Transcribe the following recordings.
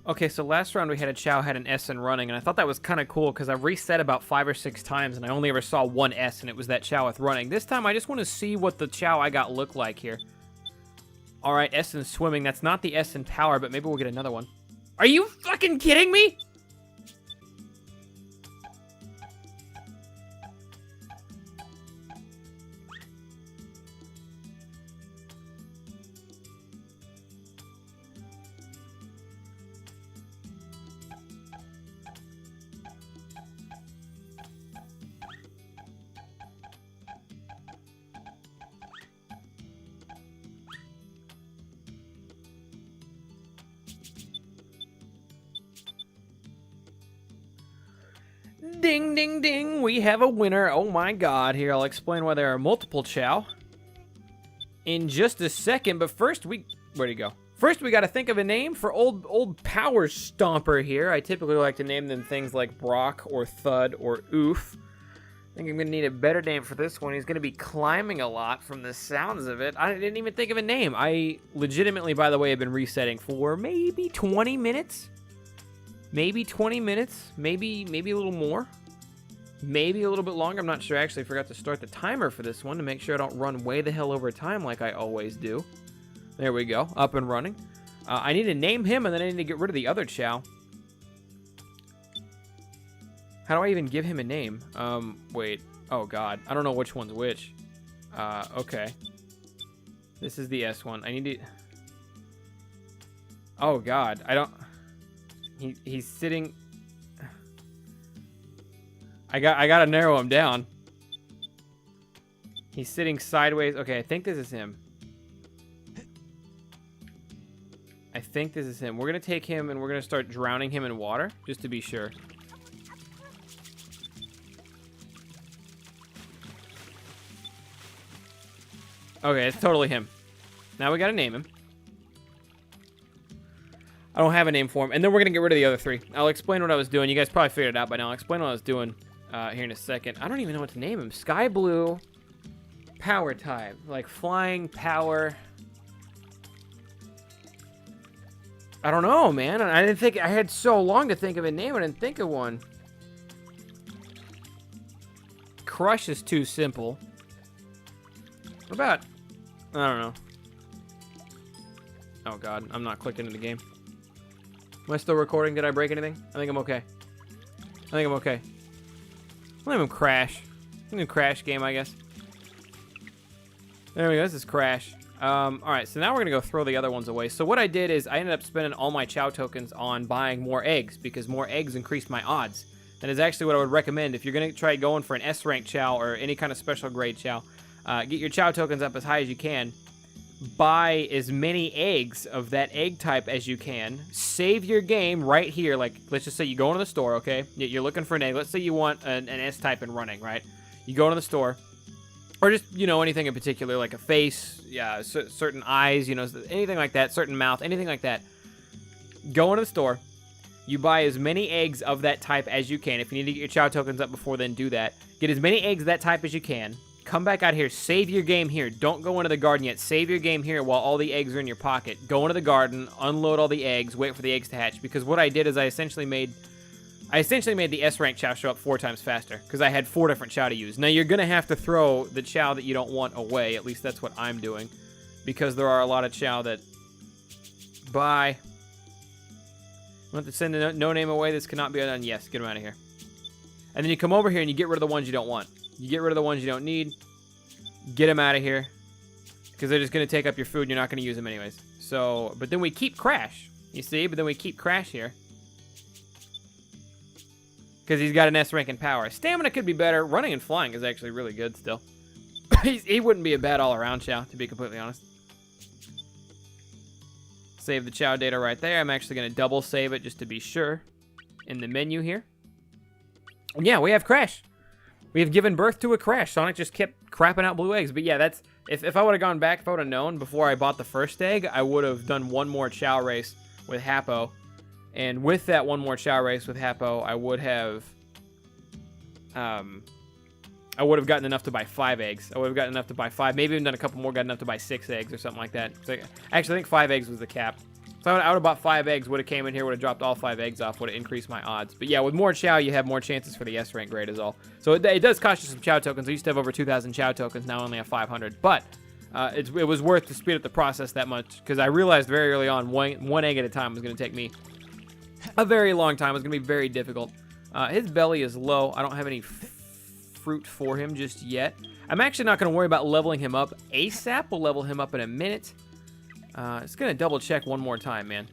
Okay, so last round we had a Chao had an S in running, and I thought that was kind of cool because I've reset about 5 or 6 times, and I only ever saw one S, and it was that Chao with running. This time, I just want to see what the Chao I got look like here. All right, S in swimming. That's not the S in power, but maybe we'll get another one. Are you fucking kidding me? Ding, ding, ding. We have a winner. Oh my god. Here, I'll explain why there are multiple Chao in just a second. But first, where'd he go? First, we got to think of a name for old Power Stomper here. I typically like to name them things like Brock or Thud or Oof. I think I'm going to need a better name for this one. He's going to be climbing a lot from the sounds of it. I didn't even think of a name. I legitimately, by the way, have been resetting for maybe 20 minutes. Maybe 20 minutes. Maybe a little more. Maybe a little bit longer. I'm not sure. I actually forgot to start the timer for this one to make sure I don't run way the hell over time like I always do. There we go. Up and running. I need to name him, and then I need to get rid of the other Chao. How do I even give him a name? Wait. Oh, God. I don't know which one's which. Okay. This is the S one. I need to... Oh, God. I don't... He's sitting... I gotta narrow him down. He's sitting sideways. Okay, I think this is him. I think this is him. We're gonna take him and we're gonna start drowning him in water, just to be sure. Okay, it's totally him. Now we gotta name him. I don't have a name for him. And then we're gonna get rid of the other three. I'll explain what I was doing. You guys probably figured it out by now. I'll explain what I was doing here in a second. I don't even know what to name him. Sky Blue Power type. Like flying power. I don't know, man. I didn't think... I had so long to think of a name. I didn't think of one. Crush is too simple. What about... I don't know. Oh, God. I'm not clicking in the game. Am I still recording? Did I break anything? I think I'm okay. I think I'm okay. I'll name him Crash. I'm gonna Crash game, I guess. There we go. This is Crash. Alright, so now we're going to go throw the other ones away. So what I did is I ended up spending all my Chao tokens on buying more eggs because more eggs increased my odds. That is actually what I would recommend if you're going to try going for an S-rank Chao or any kind of special grade Chao. Get your Chao tokens up as high as you can. Buy as many eggs of that egg type as you can. Save your game right here. Like, let's just say you go into the store, okay? You're looking for an egg. Let's say you want an S-type in running, right? You go into the store. Or just, you know, anything in particular, like a face, yeah, certain eyes, you know, anything like that, certain mouth, anything like that. Go into the store. You buy as many eggs of that type as you can. If you need to get your Chao tokens up before then, do that. Get as many eggs of that type as you can. Come back out here. Save your game here. Don't go into the garden yet. Save your game here while all the eggs are in your pocket. Go into the garden, unload all the eggs, wait for the eggs to hatch. Because what I did is I essentially made the S-rank Chao show up 4 times faster because I had 4 different Chao to use. Now, you're going to have to throw the Chao that you don't want away. At least that's what I'm doing because there are a lot of Chao that... Bye. You want to send a no name away? This cannot be done. Yes, get them out of here. And then you come over here and you get rid of the ones you don't want. You get rid of the ones you don't need. Get them out of here because they're just going to take up your food and you're not going to use them anyways. So, but then we keep Crash. You see? But then we keep Crash here. Because he's got an S rank in power. Stamina could be better. Running and flying is actually really good still. He wouldn't be a bad all-around Chao, to be completely honest. Save the Chao data right there. I'm actually going to double save it just to be sure in the menu here. And yeah, we have Crash. We have given birth to a Crash. Sonic just kept crapping out blue eggs. But yeah, that's... If I would have gone back, if I would have known before I bought the first egg, I would have done one more Chao race with Happo. And with that one more Chao race with Happo, I would have gotten enough to buy 5 eggs. I would have gotten enough to buy 5. Maybe even done a couple more, got enough to buy 6 eggs or something like that. So actually, I think 5 eggs was the cap. So I would have bought 5 eggs, would have came in here, would have dropped all 5 eggs off, would have increased my odds. But yeah, with more Chao, you have more chances for the S rank grade is all. So it does cost you some Chao tokens. I used to have over 2,000 Chao tokens, now I only have 500. But it was worth to speed up the process that much, because I realized very early on one egg at a time was going to take me a very long time. It was going to be very difficult. His belly is low. I don't have any fruit for him just yet. I'm actually not going to worry about leveling him up ASAP. We'll level him up in a minute. It's going to double check one more time, man.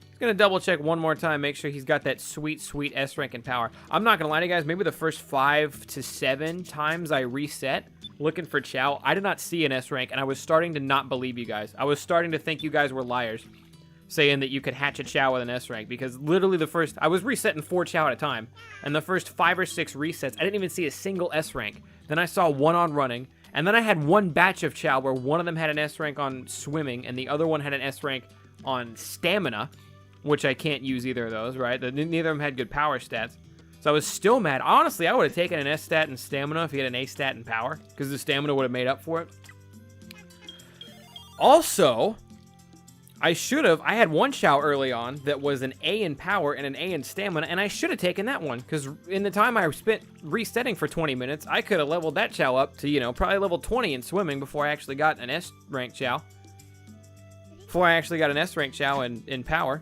It's going to double check one more time, make sure he's got that sweet, sweet S rank in power. I'm not going to lie to you guys, maybe the first 5 to 7 times I reset looking for Chao, I did not see an S rank, and I was starting to not believe you guys. I was starting to think you guys were liars, saying that you could hatch a Chao with an S rank, because literally I was resetting 4 Chao at a time, and the first 5 or 6 resets, I didn't even see a single S rank. Then I saw one on running, and then I had one batch of Chao where one of them had an S rank on swimming, and the other one had an S rank on stamina, which I can't use either of those, right? Neither of them had good power stats. So I was still mad. Honestly, I would have taken an S stat in stamina if he had an A stat in power, because the stamina would have made up for it. Also, I had one Chao early on that was an A in power and an A in stamina, and I should have taken that one, because in the time I spent resetting for 20 minutes, I could have leveled that Chao up to, you know, probably level 20 in swimming before I actually got an S rank Chao. Before I actually got an S rank Chao in power.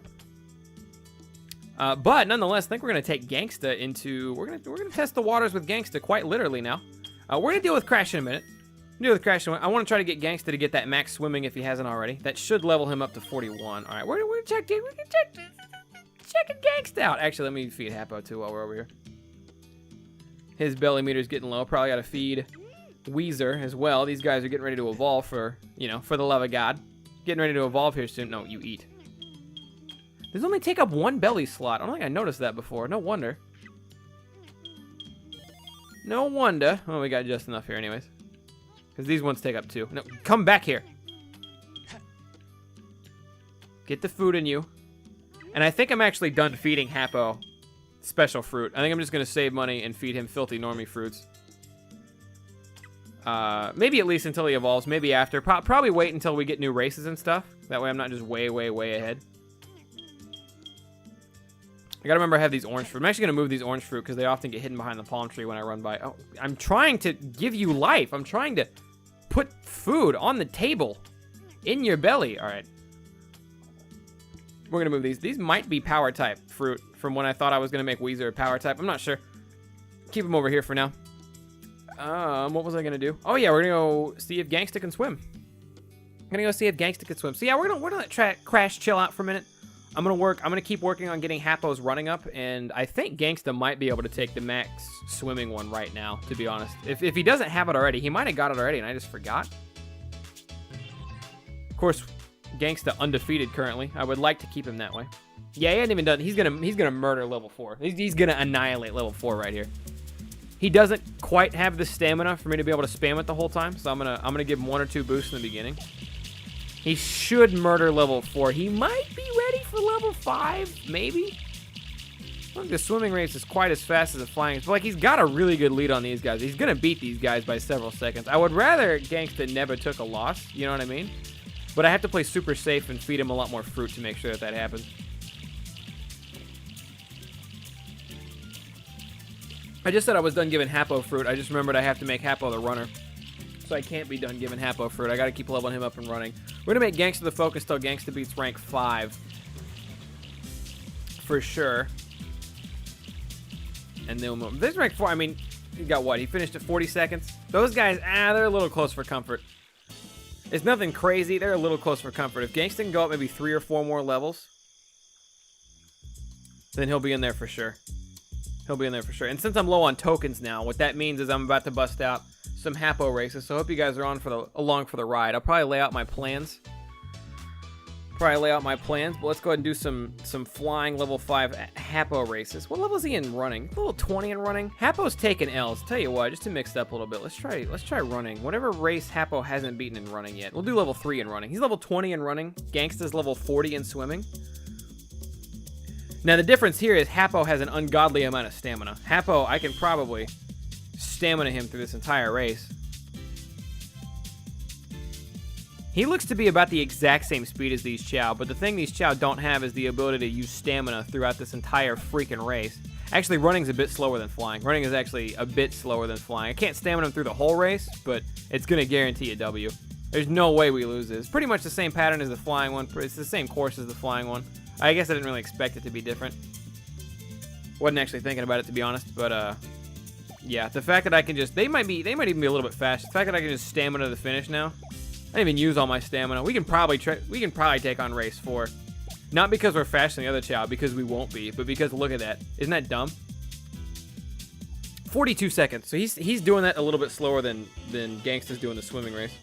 But nonetheless, I think we're gonna take Gangsta into. We're gonna test the waters with Gangsta quite literally now. We're gonna deal with Crash in a minute. Deal with Crash. I want to try to get Gangsta to get that max swimming if he hasn't already. That should level him up to 41. All right, we're gonna check Gangsta out. Actually, let me feed Happo too while we're over here. His belly meter's getting low. Probably gotta feed Weezer as well. These guys are getting ready to evolve for the love of God. Getting ready to evolve here soon. No, you eat. These only take up 1 belly slot. I don't think I noticed that before. No wonder. No wonder. Well, we got just enough here anyways. Because these ones take up 2. No, come back here. Get the food in you. And I think I'm actually done feeding Happo special fruit. I think I'm just going to save money and feed him filthy normie fruits. Maybe at least until he evolves. Maybe after. Probably wait until we get new races and stuff. That way I'm not just way, way, way ahead. I gotta remember I have these orange fruit. I'm actually gonna move these orange fruit because they often get hidden behind the palm tree when I run by. Oh, I'm trying to give you life. I'm trying to put food on the table in your belly. All right. We're gonna move these. These might be power type fruit from when I thought I was gonna make Weezer a power type. I'm not sure. Keep them over here for now. What was I gonna do? Oh yeah, we're gonna go see if Gangsta can swim. I'm gonna go see if Gangsta can swim. So yeah, we're gonna let Crash chill out for a minute. I'm gonna keep working on getting Happo's running up, and I think Gangsta might be able to take the max swimming one right now, to be honest. If he doesn't have it already, he might have got it already and I just forgot. Of course, Gangsta undefeated currently. I would like to keep him that way. Yeah, he hasn't even done. He's gonna murder level 4. He's gonna annihilate level 4 right here. He doesn't quite have the stamina for me to be able to spam it the whole time, so I'm gonna give him 1 or 2 boosts in the beginning. He should murder level 4. He might be ready for level 5, maybe. I don't think the swimming race is quite as fast as the flying. But like, he's got a really good lead on these guys. He's gonna beat these guys by several seconds. I would rather Gangsta never took a loss. You know what I mean? But I have to play super safe and feed him a lot more fruit to make sure that happens. I just said I was done giving Happo fruit. I just remembered I have to make Happo the runner. So I can't be done giving Happo fruit. I gotta keep leveling him up and running. We're gonna make Gangsta the focus till Gangsta beats rank 5. For sure. And then we'll move. This rank 4, I mean, he got what? He finished at 40 seconds? Those guys, they're a little close for comfort. It's nothing crazy. They're a little close for comfort. If Gangsta can go up maybe 3 or 4 more levels, then he'll be in there for sure. He'll be in there for sure. And since I'm low on tokens now, what that means is I'm about to bust out some Happo races, so I hope you guys are along for the ride. I'll probably lay out my plans. But let's go ahead and do some flying level 5 Happo races. What level is he in running? Level 20 in running. Happo's taking L's. Tell you what, just to mix it up a little bit, let's try running. Whatever race Happo hasn't beaten in running yet. We'll do level 3 in running. He's level 20 in running. Gangsta's level 40 in swimming. Now the difference here is Happo has an ungodly amount of stamina. Happo, I can probably stamina him through this entire race. He looks to be about the exact same speed as these Chao, but the thing these Chao don't have is the ability to use stamina throughout this entire freaking race. Actually, running's a bit slower than flying. Running is actually a bit slower than flying. I can't stamina him through the whole race, but it's going to guarantee a W. There's no way we lose this. Pretty much the same pattern as the flying one. It's the same course as the flying one. I guess I didn't really expect it to be different. Wasn't actually thinking about it, to be honest, but yeah, the fact that I can just, they might even be a little bit fast. The fact that I can just stamina to the finish now. I didn't even use all my stamina. We can probably take on race 4. Not because we're faster than the other Chao, because we won't be, but because look at that. Isn't that dumb? 42 seconds. So he's doing that a little bit slower than Gangsta's doing the swimming race.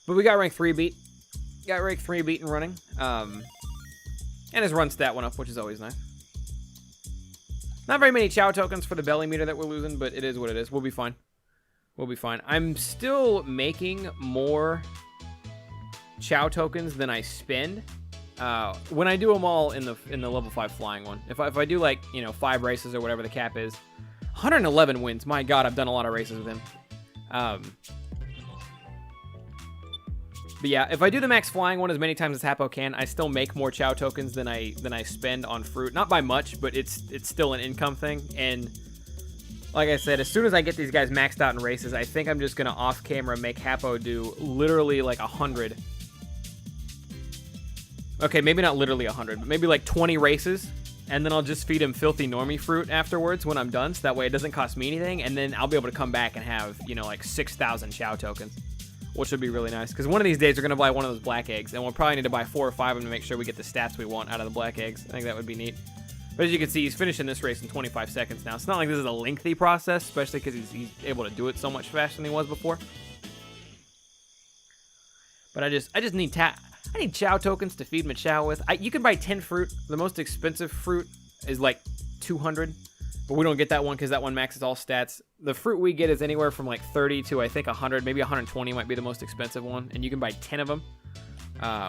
But we got rank 3 beat. Got rank 3 beat in running. And his run stat went up, which is always nice. Not very many Chao tokens for the belly meter that we're losing, but it is what it is. We'll be fine. We'll be fine. I'm still making more Chao tokens than I spend. When I do them all in the level 5 flying one. If I do like, 5 races or whatever the cap is. 111 wins. My God, I've done a lot of races with him. But yeah, if I do the max flying one as many times as Hapo can, I still make more Chao tokens than I spend on fruit. Not by much, but it's still an income thing. And like I said, as soon as I get these guys maxed out in races, I think I'm just gonna off camera make Hapo do literally like 100. Okay, maybe not literally 100, but maybe like 20 races, and then I'll just feed him filthy normie fruit afterwards when I'm done, so that way it doesn't cost me anything, and then I'll be able to come back and have, like 6,000 Chao tokens, which would be really nice, because one of these days we're going to buy one of those black eggs, and we'll probably need to buy 4 or 5 of them to make sure we get the stats we want out of the black eggs. I think that would be neat. But as you can see, he's finishing this race in 25 seconds now. It's not like this is a lengthy process, especially because he's able to do it so much faster than he was before. But I just need I need Chao tokens to feed my Chao with. You can buy 10 fruit. The most expensive fruit is like 200, but we don't get that one because that one maxes all stats. The fruit we get is anywhere from like 30 to I think 100, maybe 120 might be the most expensive one, and you can buy 10 of them.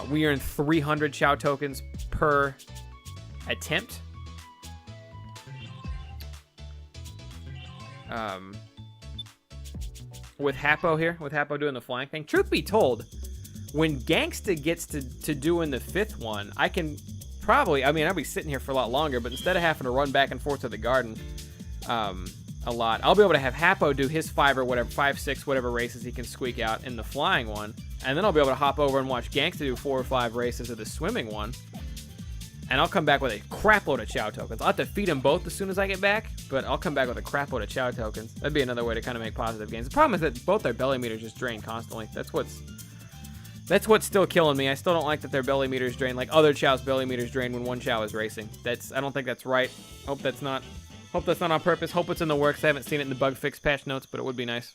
We earn 300 Chao tokens per attempt. With Hapo here, with Hapo doing the flying thing. Truth be told, when Gangsta gets to doing the 5th one, I can probably, I'll be sitting here for a lot longer, but instead of having to run back and forth to the garden a lot, I'll be able to have Hapo do his 5 or whatever, 5, 6, whatever races he can squeak out in the flying one, and then I'll be able to hop over and watch Gangsta do 4 or 5 races of the swimming one, and I'll come back with a crap load of Chao tokens. I'll have to feed them both as soon as I get back, but I'll come back with a crap load of Chao tokens. That'd be another way to kind of make positive gains. The problem is that both their belly meters just drain constantly. That's what's still killing me. I still don't like that their belly meters drain like other Chao's belly meters drain when one Chao is racing. I don't think that's right. Hope that's not on purpose. Hope it's in the works. I haven't seen it in the bug fix patch notes, but it would be nice.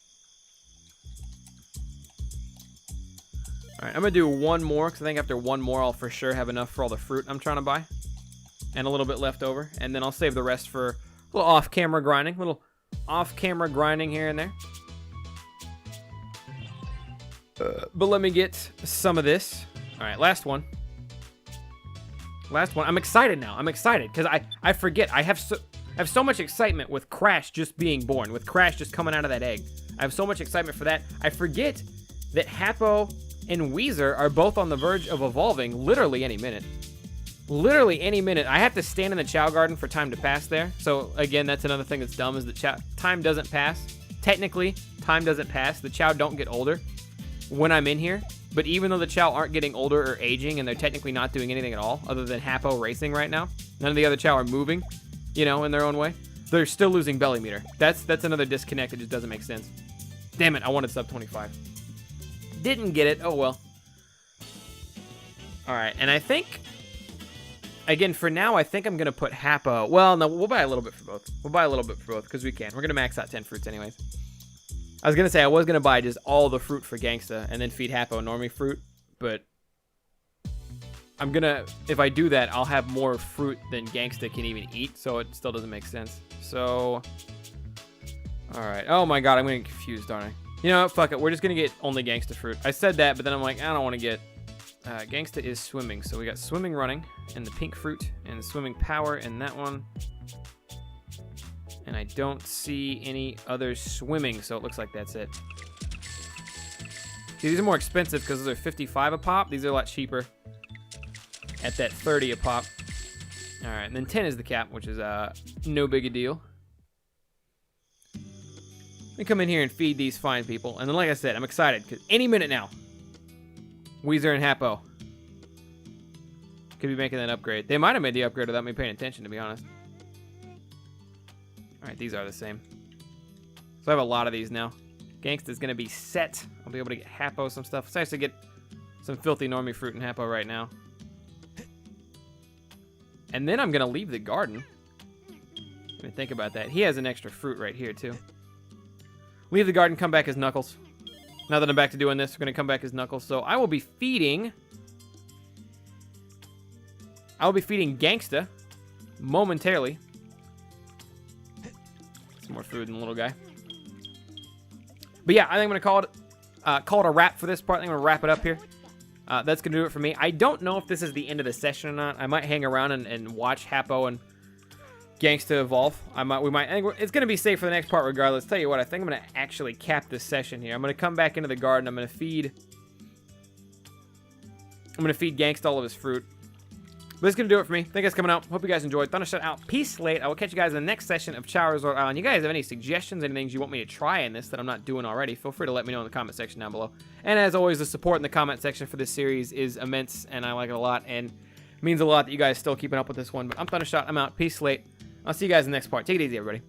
All right, I'm going to do one more because I think after one more I'll for sure have enough for all the fruit I'm trying to buy. And a little bit left over. And then I'll save the rest for a little off-camera grinding. Here and there. But let me get some of this. All right, last one. I'm excited now. I'm excited because I forget. I have so much excitement with Crash just being born, with Crash just coming out of that egg. I have so much excitement for that. I forget that Hapo and Weezer are both on the verge of evolving literally any minute. Literally any minute. I have to stand in the Chao garden for time to pass there. So again, that's another thing that's dumb is that time doesn't pass. Technically, time doesn't pass. The Chao don't get older when I'm in here. But even though the Chao aren't getting older or aging, and they're technically not doing anything at all other than Hapo racing right now, none of the other Chao are moving, in their own way, they're still losing belly meter. That's another disconnect that just doesn't make sense. Damn it, I wanted sub 25. Didn't get it. Oh, well. All right, and I think, again, for now, I think I'm going to put Hapo. Well, no, we'll buy a little bit for both. Because we can. We're going to max out 10 fruits anyways. I was going to say I was going to buy just all the fruit for Gangsta and then feed Hapo normie fruit, but I'm going to, if I do that, I'll have more fruit than Gangsta can even eat, so it still doesn't make sense. So, all right. Oh my God, I'm getting confused, aren't I? You know what? Fuck it. We're just going to get only Gangsta fruit. I said that, but then I'm like, I don't want to get... Gangsta is swimming. So we got swimming running and the pink fruit and swimming power in that one. And I don't see any other swimming, so it looks like that's it. See, these are more expensive because those are 55 a pop. These are a lot cheaper at that 30 a pop. All right, and then 10 is the cap, which is no big a deal. Let me come in here and feed these fine people. And then, like I said, I'm excited because any minute now, Weezer and Happo could be making that upgrade. They might have made the upgrade without me paying attention, to be honest. All right, these are the same. So I have a lot of these now. Gangsta's going to be set. I'll be able to get Happo some stuff. It's nice to get some filthy normie fruit and Happo right now. And then I'm going to leave the garden. Let me think about that. He has an extra fruit right here, too. Leave the garden, come back as Knuckles. Now that I'm back to doing this, we're going to come back as Knuckles. So I will be feeding... I'll be feeding Gangsta momentarily. Some more food in the little guy. But yeah, I think I'm going to call it a wrap for this part. I think I'm going to wrap it up here. That's going to do it for me. I don't know if this is the end of the session or not. I might hang around and watch Happo and Gangsta evolve. I think it's going to be safe for the next part regardless. Tell you what, I think I'm going to actually cap this session here. I'm going to come back into the garden. I'm going to feed Gangsta all of his fruit. But that's going to do it for me. Thank you guys for coming out. Hope you guys enjoyed. Thundershot out. Peace late. I will catch you guys in the next session of Chao Resort Island. You guys have any suggestions, any things you want me to try in this that I'm not doing already, feel free to let me know in the comment section down below. And as always, the support in the comment section for this series is immense, and I like it a lot, and it means a lot that you guys still keeping up with this one. But I'm Thundershot. I'm out. Peace late. I'll see you guys in the next part. Take it easy, everybody.